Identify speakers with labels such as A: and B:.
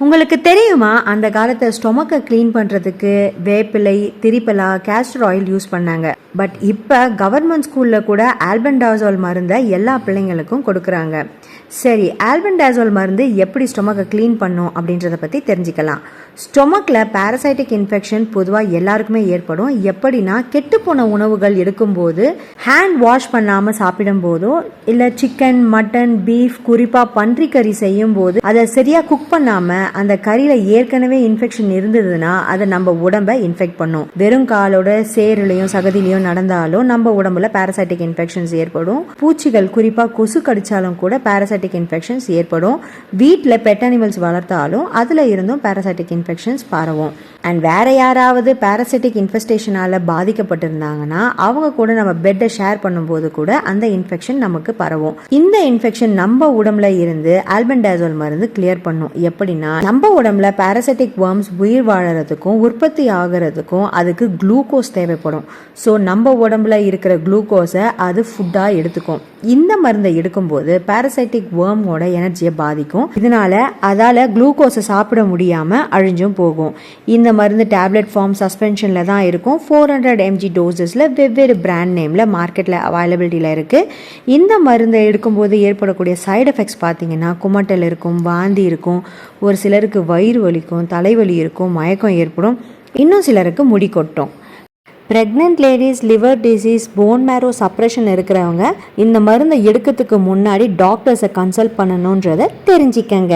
A: உங்களுக்கு தெரியுமா, அந்த காலத்தில் ஸ்டொமக்கை க்ளீன் பண்ணுறதுக்கு வேப்பிலை, திரிப்பலா, கேஸ்டர் ஆயில் யூஸ் பண்ணாங்க. பட் இப்போ கவர்மெண்ட் ஸ்கூலில் கூட ஆல்பென்டாசோல் மருந்தை எல்லா பிள்ளைங்களுக்கும் கொடுக்குறாங்க. சரி, ஆல்பென்டாசோல் மருந்து எப்படி ஸ்டொமக்கை க்ளீன் பண்ணும் அப்படின்றத பற்றி தெரிஞ்சுக்கலாம். ஸ்டொமக்கில் பேரசைட்டிக் இன்ஃபெக்ஷன் பொதுவாக எல்லாருக்குமே ஏற்படும். எப்படின்னா, கெட்டுப்போன உணவுகள் எடுக்கும்போது, ஹேண்ட் வாஷ் பண்ணாமல் சாப்பிடும்போதோ, இல்லை சிக்கன், மட்டன், பீஃப், குறிப்பாக பன்றிக்கறி செய்யும் போது அதை சரியாக குக் பண்ணாமல் அந்த கறியில் ஏற்கனவே இன்ஃபெக்ஷன் இருந்ததுன்னா அதை நம்ம உடம்பை இன்ஃபெக்ட் பண்ணும். வெறும் காலோட சேருலையும் சகதிலையும் நடந்தாலும் நம்ம உடம்புல பேரசைட்டிக் இன்ஃபெக்ஷன்ஸ் ஏற்படும். பூச்சிகள், குறிப்பாக கொசு கடிச்சாலும் கூட பேரசைட்டிக் இன்ஃபெக்ஷன்ஸ் ஏற்படும். வீட்டில் பெட் அனிமல்ஸ் வளர்த்தாலும் அதில் இருந்தும் பேரசைட்டிக் இன்ஃபெக்ஷன்ஸ் பரவும். அண்ட் வேற யாராவது பேரசைட்டிக் இன்ஃபெஸ்டேஷனால் பாதிக்கப்பட்டிருந்தாங்கன்னா அவங்க கூட நம்ம பெட்டை ஷேர் பண்ணும்போது கூட அந்த இன்ஃபெக்ஷன் நமக்கு பரவும். இந்த இன்ஃபெக்ஷன் நம்ம உடம்புல இருந்து ஆல்பென்டாசோல் மருந்து கிளியர் பண்ணும். எப்படின்னா, நம்ம உடம்புல பேரசைட்டிக் வர்ம்ஸ் உயிர் வாழறதுக்கும் உற்பத்தி ஆகிறதுக்கும் அதுக்கு குளுக்கோஸ் தேவைப்படும். ஸோ நம்ம உடம்புல இருக்கிற குளுக்கோஸை அது ஃபுட்டாக எடுத்துக்கும். இந்த மருந்தை எடுக்கும்போது பேரசைட்டிக் வர்மோட எனர்ஜியை பாதிக்கும். இதனால அதால குளுக்கோஸை சாப்பிட முடியாமல் அழிஞ்சும் போகும். இந்த மருந்து டேப்லெட் ஃபார்ம், சஸ்பென்ஷனில் தான் இருக்கும். 400 mg டோசஸில் வெவ்வேறு பிராண்ட் நேமில் மார்க்கெட்டில் அவைலபிலிட்டியில் இருக்குது. இந்த மருந்தை எடுக்கும்போது ஏற்படக்கூடிய சைடு எஃபெக்ட்ஸ் பார்த்தீங்கன்னா, குமட்டல் இருக்கும், வாந்தி இருக்கும், ஒரு சிலருக்கு வயிறு வலிக்கும், தலைவலி இருக்கும், மயக்கம் ஏற்படும், இன்னும் சிலருக்கு முடி கொட்டும். Pregnant ladies, liver disease, phone மேரோ suppression இருக்கிறவங்க இந்த மருந்தை எடுக்கிறதுக்கு முன்னாடி டாக்டர்ஸை கன்சல்ட் பண்ணணுன்றதை தெரிஞ்சுக்கங்க.